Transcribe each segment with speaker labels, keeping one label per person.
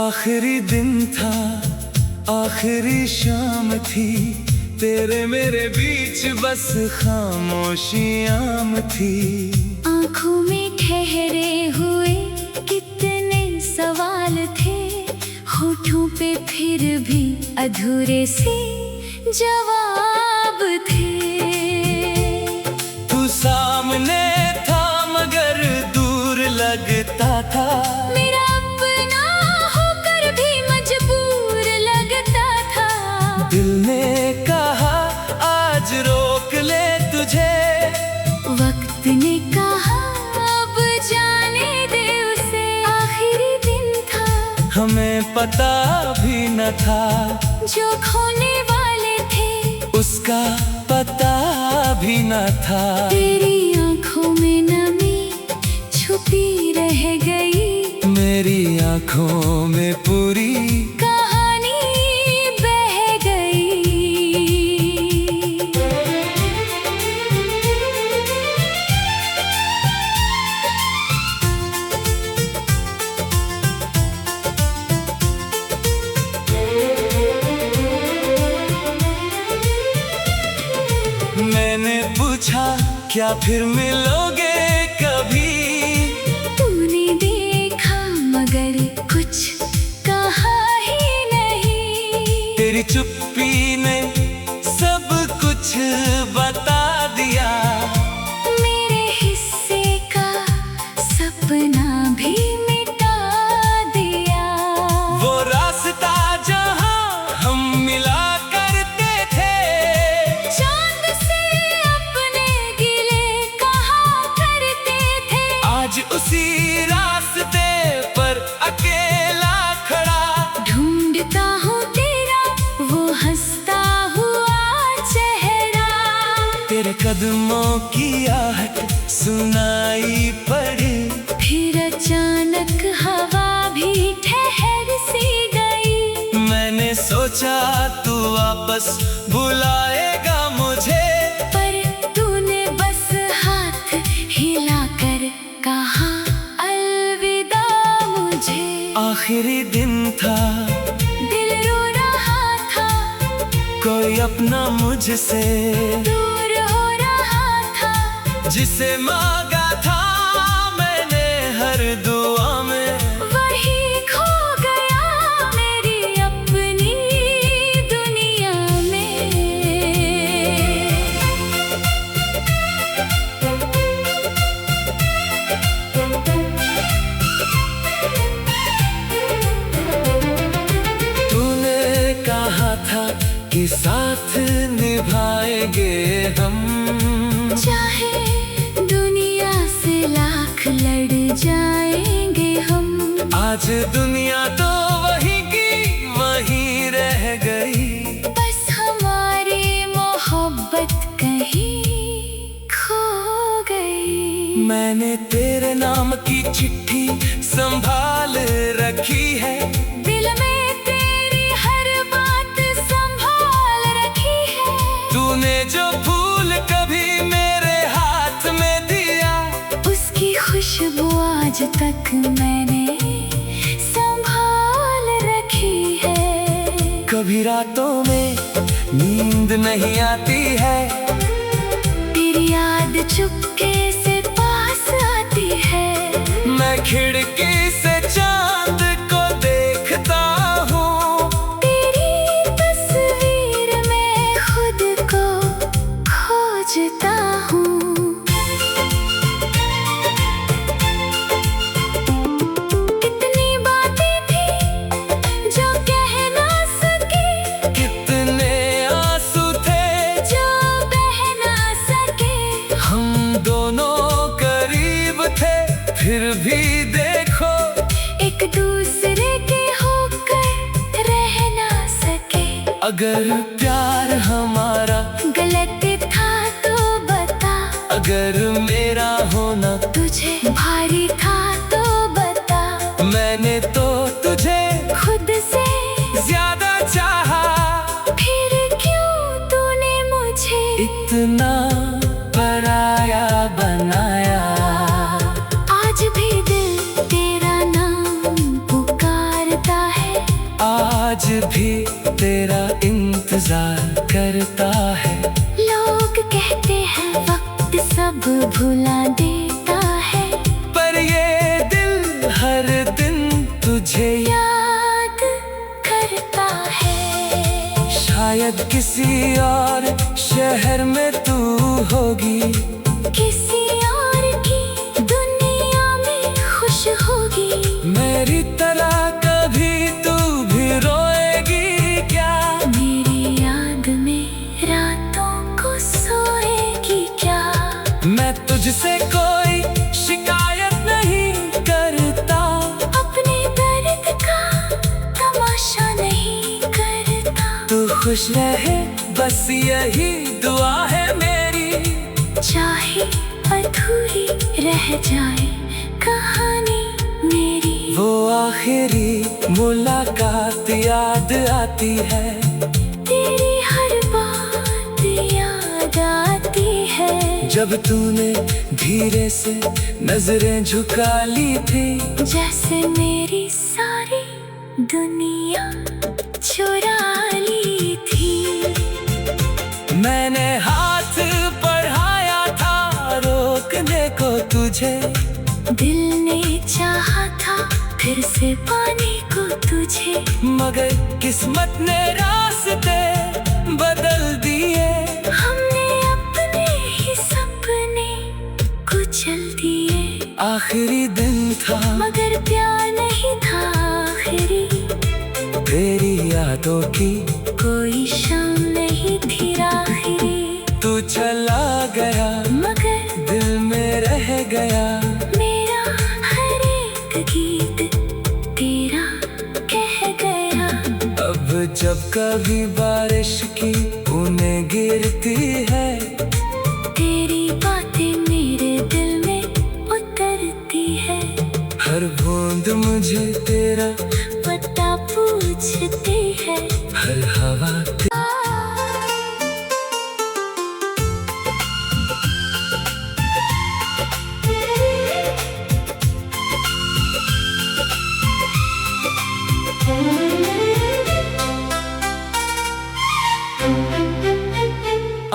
Speaker 1: आखिरी दिन था, आखिरी शाम थी, तेरे मेरे बीच बस खामोशियां थी।
Speaker 2: आँखों में ठहरे हुए कितने सवाल थे, होठों पे फिर भी अधूरे से जवाब थे।
Speaker 1: तू सामने था मगर दूर लगता था,
Speaker 2: मेरा अपना होकर भी मजबूर लगता था।
Speaker 1: दिल ने कहा आज रोक ले तुझे,
Speaker 2: वक्त ने कहा अब जाने दे उसे। आखिरी दिन था,
Speaker 1: हमें पता भी न था,
Speaker 2: जो खोने वाले थे
Speaker 1: उसका पता भी न था।
Speaker 2: तेरी आँखों में नमी छुपी रह गई,
Speaker 1: मेरी आँखों में पूरी
Speaker 2: कहानी बह गई।
Speaker 1: मैंने पूछा क्या फिर मिलोगे कभी,
Speaker 2: तूने देखा मगर कुछ कहा ही नहीं।
Speaker 1: तेरी चुप्पी ने सब कुछ बता दिया,
Speaker 2: मेरे हिस्से का सपना भी मिटा दिया।
Speaker 1: वो रास्ता जहाँ हम मिला करते थे,
Speaker 2: चांद से अपने गिले कहा करते थे।
Speaker 1: आज उसी रास्ते पर अकेला खड़ा,
Speaker 2: ढूंढता हूँ तेरा वो हंसता हुआ चेहरा।
Speaker 1: तेरे कदमों की आहट सुनाई पड़ी,
Speaker 2: फिर अचानक हवा भी ठहर सी गई।
Speaker 1: मैंने सोचा तू वापस बुलाएगा मुझे,
Speaker 2: पर तूने बस हाथ हिलाकर कहा अलविदा मुझे।
Speaker 1: आखिरी दिन था,
Speaker 2: दिल रो रहा था,
Speaker 1: कोई अपना मुझसे
Speaker 2: दूर हो रहा था।
Speaker 1: जिसे मांगा था मैंने हर दुआ में,
Speaker 2: वही खो गया मेरी अपनी दुनिया में।
Speaker 1: तूने कहा था कि साथ निभाएंगे हम,
Speaker 2: चाहे दुनिया से लाख लड़ जाएंगे हम।
Speaker 1: आज दुनिया तो वही की वही रह गई,
Speaker 2: बस हमारी मोहब्बत कहीं खो गई।
Speaker 1: मैंने तेरे नाम की चिट्ठी संभाल रखी है,
Speaker 2: दिल में तेरी हर बात संभाल रखी है।
Speaker 1: तूने जो फूल कभी मेरे हाथ में दिया,
Speaker 2: उसकी खुशबू आज तक मैंने संभाल रखी है।
Speaker 1: कभी रातों में नींद नहीं आती है,
Speaker 2: तेरी याद चुपके से पास आती है।
Speaker 1: मैं खिड़की से चांद को देखता हूँ,
Speaker 2: तेरी तस्वीर में खुद को खोजता हूँ। कितनी बातें थी जो कह ना सकी,
Speaker 1: कितने आंसू थे
Speaker 2: जो बह ना सके।
Speaker 1: हम दोनों करीब थे फिर भी देखो,
Speaker 2: एक दूसरे के होकर रह ना सके।
Speaker 1: अगर प्यार हमारा
Speaker 2: गलत था तो बता,
Speaker 1: अगर मेरा होना
Speaker 2: तुझे भारी था तो बता।
Speaker 1: मैंने तो तुझे
Speaker 2: खुद से
Speaker 1: ज्यादा चाहा,
Speaker 2: फिर क्यों तूने मुझे
Speaker 1: इतना पराया बनाया।
Speaker 2: आज भी दिल तेरा नाम पुकारता है।
Speaker 1: इंतजार करता है।
Speaker 2: लोग कहते हैं वक्त सब भुला देता है,
Speaker 1: पर ये दिल हर दिन तुझे
Speaker 2: याद करता है।
Speaker 1: शायद किसी और शहर में तू होगी,
Speaker 2: किसी और की दुनिया में खुश होगी।
Speaker 1: मेरी तरह कभी तू भी रोएगी क्या?
Speaker 2: मेरी याद में रातों को सोएगी क्या?
Speaker 1: मैं तुझसे कोई शिकायत नहीं करता,
Speaker 2: अपने दर्द का तमाशा नहीं करता।
Speaker 1: तू खुश रहे बस यही दुआ है मेरी।
Speaker 2: चाहे अधूरी रह जाए कहानी मेरी,
Speaker 1: वो आखिरी मुलाकात याद आती है,
Speaker 2: तेरी हर बात याद आती है।
Speaker 1: जब तूने धीरे से नजरें झुका ली थी,
Speaker 2: जैसे मेरी सारी दुनिया चुरा ली थी।
Speaker 1: मैंने हाथ बढ़ाया था रोकने को तुझे,
Speaker 2: दिल ने चाहा था फिर से पाने को तुझे,
Speaker 1: मगर किस्मत ने रास्ते बदल दिए।
Speaker 2: हमने अपने ही सपने कुचल दिए।
Speaker 1: आखिरी दिन था
Speaker 2: मगर प्यार नहीं था आखिरी,
Speaker 1: तेरी यादों की
Speaker 2: कोई शाम नहीं थी आखिरी।
Speaker 1: तू चला गया
Speaker 2: मगर
Speaker 1: दिल में रह गया,
Speaker 2: मेरा हर एक गीत तेरा कह गया।
Speaker 1: अब जब कभी बारिश की बूंदें गिरती है,
Speaker 2: तेरी बातें मेरे दिल में उतरती है।
Speaker 1: हर बूंद मुझे तेरा
Speaker 2: पता पूछती है।
Speaker 1: हर हवा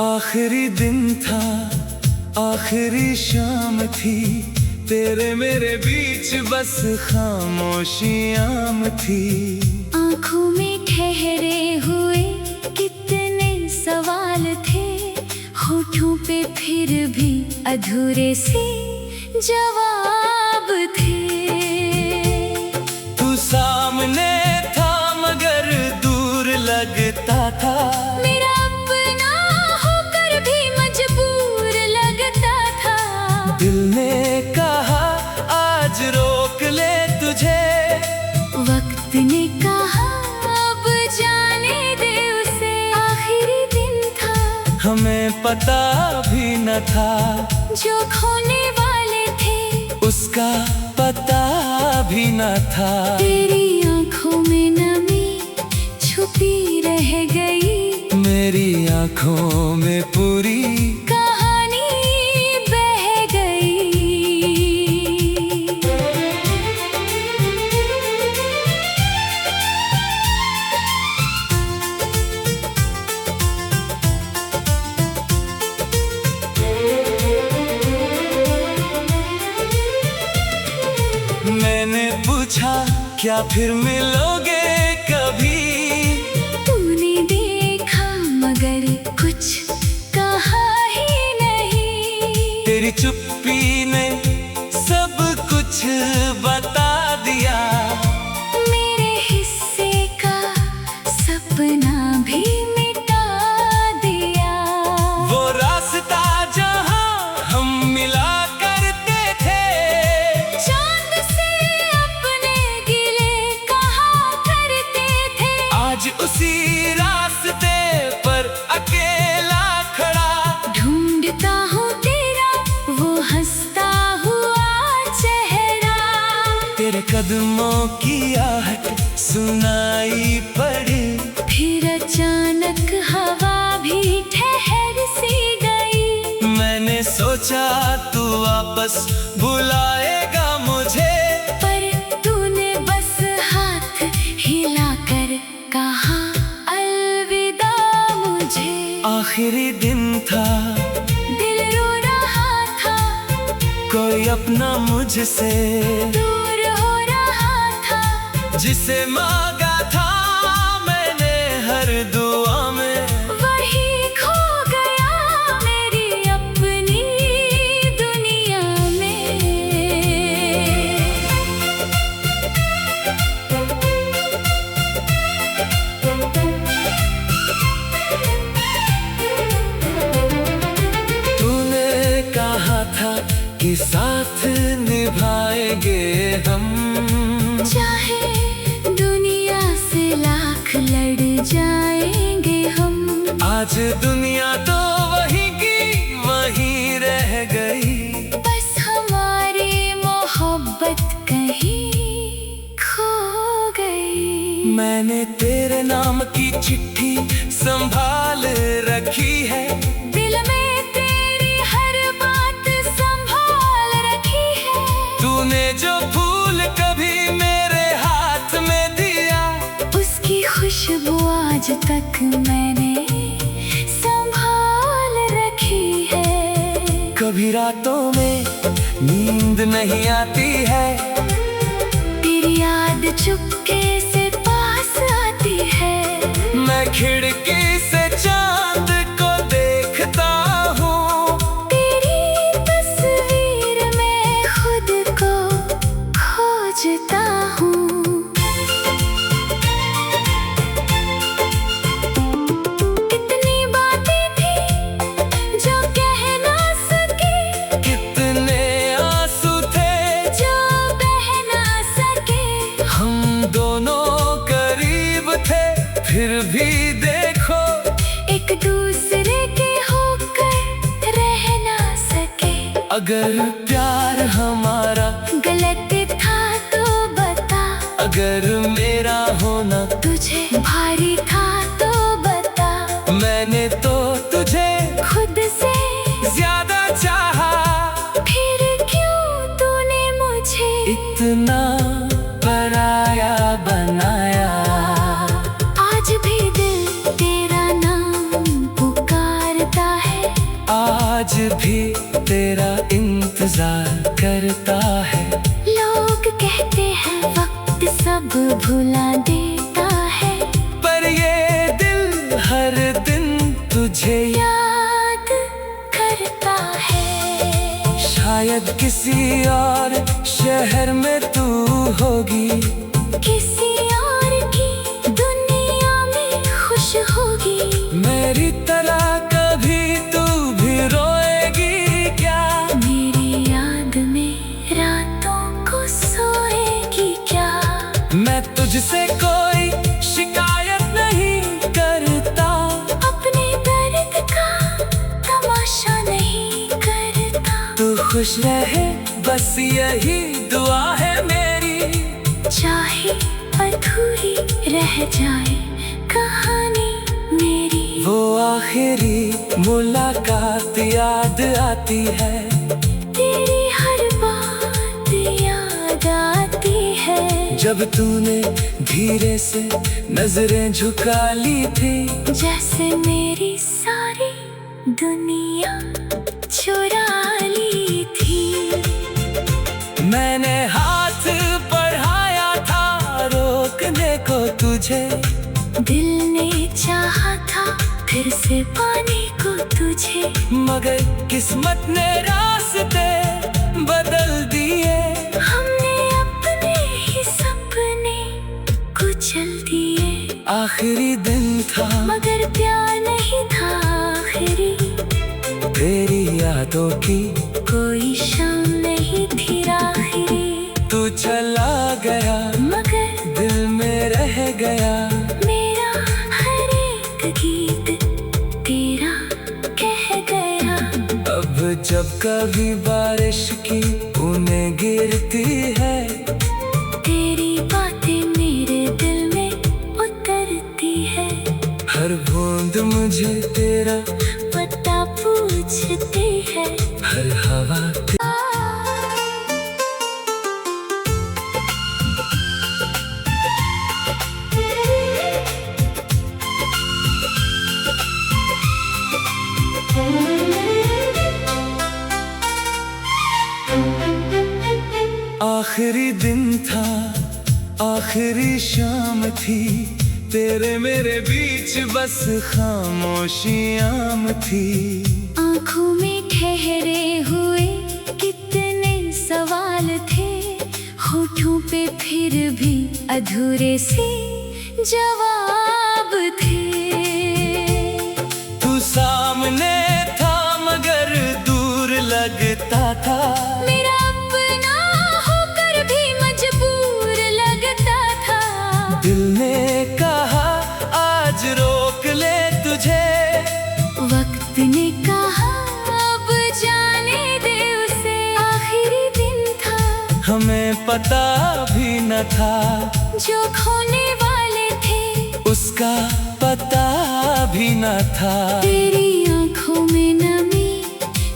Speaker 1: आखिरी दिन था, आखिरी शाम थी, तेरे मेरे बीच बस खामोशियां थी।
Speaker 2: आँखों में ठहरे हुए कितने सवाल थे, होठों पे फिर भी अधूरे से जवाब थे।
Speaker 1: तू सामने था मगर दूर लगता था,
Speaker 2: मेरा अपना होकर भी मजबूर लगता था।
Speaker 1: दिल ने कहा आज रोक ले तुझे,
Speaker 2: वक्त ने कहा अब जाने दे उसे। आखिरी दिन था,
Speaker 1: हमें पता भी न था,
Speaker 2: जो खोने वाले थे
Speaker 1: उसका पता भी न था।
Speaker 2: तेरी आँखों में नमी छुपी रह गई,
Speaker 1: मेरी आँखों में पूरी
Speaker 2: कहानी बह गई।
Speaker 1: मैंने पूछा क्या फिर मिलोगे कभी,
Speaker 2: तूने देखा मगर कुछ कहा ही नहीं।
Speaker 1: तेरी चुप्पी ने सब कुछ बता दिया,
Speaker 2: मेरे हिस्से का सपना भी मिटा दिया।
Speaker 1: वो रास्ता जहाँ हम मिला करते थे,
Speaker 2: चांद से अपने गिले कहा करते थे।
Speaker 1: आज उसी रास्ते पर अकेला खड़ा,
Speaker 2: ढूंढता हूँ तेरा वो हंसता हुआ चेहरा।
Speaker 1: तेरे कदमों की आहट सुनाई पड़ी,
Speaker 2: फिर अचानक हवा भी ठहर सी गई।
Speaker 1: मैंने सोचा तू वापस बुलाएगा मुझे,
Speaker 2: पर तूने बस हाथ हिलाकर कहा अलविदा।
Speaker 1: आखिरी दिन था,
Speaker 2: दिल रो रहा था,
Speaker 1: कोई अपना मुझसे
Speaker 2: दूर हो रहा था।
Speaker 1: जिसे मांगा था मैंने हर दुआ में,
Speaker 2: वही खो गया मेरी अपनी दुनिया में।
Speaker 1: तूने कहा था कि साथ निभाएंगे हम,
Speaker 2: चाहे दुनिया से लाख लड़ जाएंगे हम।
Speaker 1: आज दुनिया तो वही की वही रह गई,
Speaker 2: बस हमारी मोहब्बत कहीं खो गई।
Speaker 1: मैंने तेरे नाम की चिट्ठी संभाल रखी है,
Speaker 2: दिल में तेरी हर बात संभाल रखी है।
Speaker 1: तूने जो फूल कभी मेरे हाथ में दिया,
Speaker 2: उसकी खुशबू आज तक मैंने संभाल रखी है।
Speaker 1: कभी रातों में नींद नहीं आती है,
Speaker 2: तेरी याद चुपके से पास आती है।
Speaker 1: मैं खिड़की से चांद को देखता हूँ,
Speaker 2: तेरी तस्वीर में खुद को खोजता हूँ। कितनी बातें थी जो कह ना सके,
Speaker 1: कितने आंसू थे
Speaker 2: जो बह ना सके।
Speaker 1: हम दोनों करीब थे, फिर भी देखो
Speaker 2: एक दूसरे के होकर रह ना सके।
Speaker 1: अगर प्यार हमारा
Speaker 2: गलत था तो बता,
Speaker 1: अगर मेरा होना
Speaker 2: तुझे भारी था तो बता।
Speaker 1: मैंने तो तुझे
Speaker 2: खुद से
Speaker 1: ज्यादा चाहा,
Speaker 2: फिर क्यों तूने मुझे
Speaker 1: इतना पराया बनाया।
Speaker 2: आज भी दिल तेरा नाम पुकारता है,
Speaker 1: आज भी तेरा इंतजार करता है।
Speaker 2: लोग कहते हैं वक्त सब भुला देता है,
Speaker 1: पर ये दिल हर दिन तुझे
Speaker 2: याद करता है।
Speaker 1: शायद किसी और शहर में तू होगी,
Speaker 2: किसी और की दुनिया में खुश होगी।
Speaker 1: मेरी तरह कभी तू भी रोएगी क्या?
Speaker 2: मेरी याद में रातों को सोएगी क्या?
Speaker 1: मैं तुझसे कोई शिकायत नहीं करता,
Speaker 2: अपने दर्द का तमाशा नहीं करता।
Speaker 1: तू खुश रहे बस यही दुआ है मेरी।
Speaker 2: चाहे अधूरी रह जाए कहानी मेरी,
Speaker 1: वो आखिरी मुलाकात याद आती है,
Speaker 2: तेरी हर बात याद आती है।
Speaker 1: जब तूने धीरे से नजरें झुका ली थी,
Speaker 2: जैसे मेरी सारी दुनिया चुरा ली थी।
Speaker 1: मैंने हाथ बढ़ाया था रोकने को तुझे,
Speaker 2: दिल ने चाहा था फिर से पाने को तुझे,
Speaker 1: मगर किस्मत ने रास्ते बदल दिए।
Speaker 2: हमने अपने ही सपने कुचल दिए।
Speaker 1: आखिरी दिन था
Speaker 2: मगर प्यार नहीं था आखिरी,
Speaker 1: तेरी यादों की
Speaker 2: कोई शाम नहीं थी आखिरी।
Speaker 1: तू चला गया
Speaker 2: मगर
Speaker 1: दिल में रह गया,
Speaker 2: मेरा हर एक गीत तेरा कह गया।
Speaker 1: अब जब कभी बारिश की बूंदें गिरती है,
Speaker 2: तेरी बातें मेरे दिल में उतरती है।
Speaker 1: हर बूंद मुझे तेरा
Speaker 2: पता पूछती है।
Speaker 1: हर हवा आखिरी दिन था, आखिरी शाम थी, तेरे मेरे बीच बस खामोशियां थी।
Speaker 2: आँखों में ठहरे हुए कितने सवाल थे, होठों पे फिर भी अधूरे से जवाब थे।
Speaker 1: तू सामने था मगर दूर लगता था,
Speaker 2: मेरा अपना होकर भी मजबूर लगता था।
Speaker 1: दिल ने कहा आज रोक ले तुझे,
Speaker 2: वक्त ने कहा अब जाने दे उसे। आखिरी दिन था,
Speaker 1: हमें पता भी न था,
Speaker 2: जो खोने वाले थे
Speaker 1: उसका पता भी न था।
Speaker 2: तेरी आँखों में नमी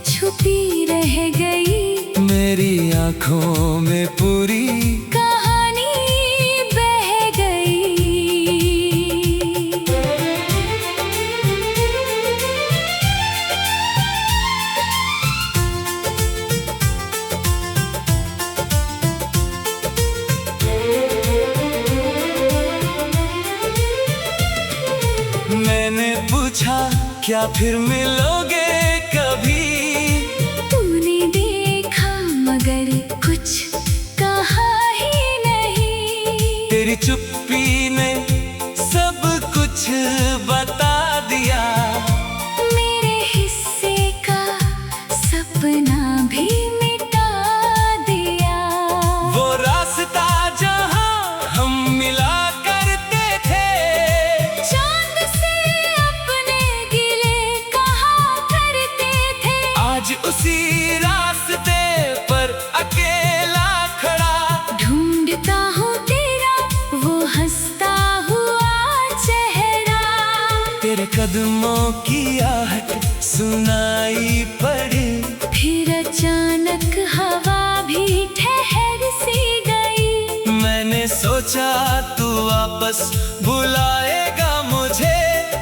Speaker 2: छुपी रह गई,
Speaker 1: मेरी आँखों में पूरी
Speaker 2: कहानी बह गई।
Speaker 1: मैंने पूछा क्या फिर मिलोगे कभी,
Speaker 2: तूने देखा मगर कुछ कहा ही नहीं।
Speaker 1: तेरी चुप्पी ने सब कुछ बता दिया,
Speaker 2: मेरे हिस्से का सपना भी मिटा दिया।
Speaker 1: वो रास्ता जहाँ हम मिला करते थे,
Speaker 2: चांद से अपने गिले कहा करते थे,
Speaker 1: आज उसी रास्ते पर अकेला खड़ा।
Speaker 2: ढूंढता हूँ तेरा वो हंसता हुआ चेहरा।
Speaker 1: तेरे कदमों की आहट सुनाई पड़ी,
Speaker 2: फिर अचानक हवा भी ठहर सी गई।
Speaker 1: मैंने सोचा तू वापस बुलाएगा मुझे,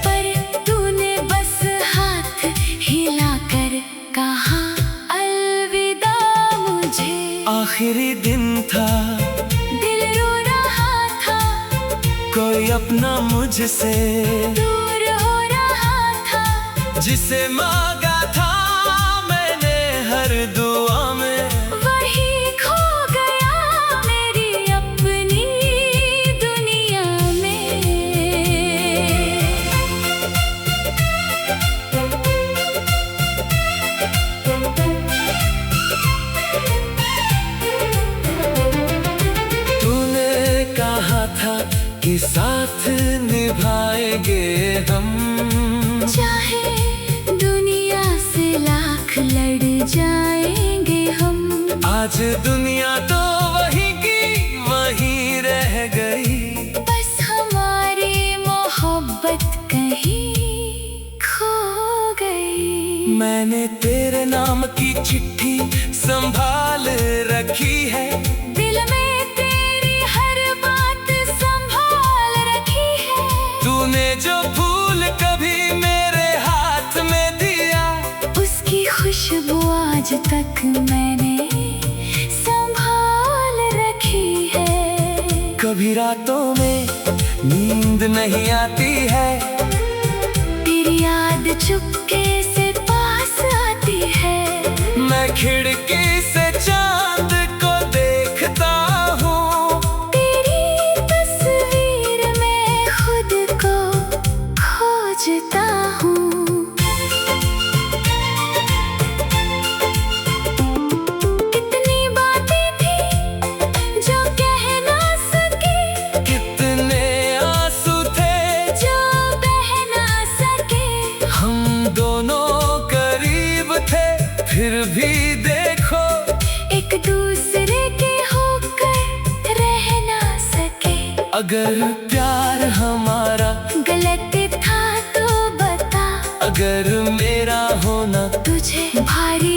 Speaker 2: पर तूने बस हाथ हिलाकर कहा अलविदा मुझे।
Speaker 1: आखिरी दिन था,
Speaker 2: दिल रो रहा था,
Speaker 1: कोई अपना मुझसे
Speaker 2: दूर हो रहा था।
Speaker 1: जिसे मांगा था मैंने हर दुआ में,
Speaker 2: वही खो गया मेरी अपनी दुनिया में।
Speaker 1: तूने कहा था कि साथ निभाएंगे हम,
Speaker 2: चाहे दुनिया से लाख लड़ जाएंगे हम।
Speaker 1: आज दुनिया तो वही की वही रह गई,
Speaker 2: बस हमारी मोहब्बत कहीं खो गई।
Speaker 1: मैंने तेरे नाम की चिट्ठी संभाल रखी है,
Speaker 2: दिल में तेरी हर बात संभाल रखी है।
Speaker 1: तूने जो फूल कभी मेरे हाथ में दिया,
Speaker 2: उसकी खुशबू आज तक मैंने संभाल रखी है।
Speaker 1: कभी रातों में नींद नहीं आती है,
Speaker 2: तेरी याद चुपके से पास आती है।
Speaker 1: मैं खिड़की से चांद को देखता हूँ,
Speaker 2: तेरी तस्वीर में खुद को खोजता हूँ। कितनी बातें थी जो कह ना सके,
Speaker 1: कितने आंसू थे
Speaker 2: जो बह ना सके।
Speaker 1: हम दोनों करीब थे फिर भी देखो,
Speaker 2: एक दूसरे के होकर रह ना सके।
Speaker 1: अगर प्यार हमारा
Speaker 2: गलत था तो बता,
Speaker 1: अगर मेरा होना
Speaker 2: तुझे भारी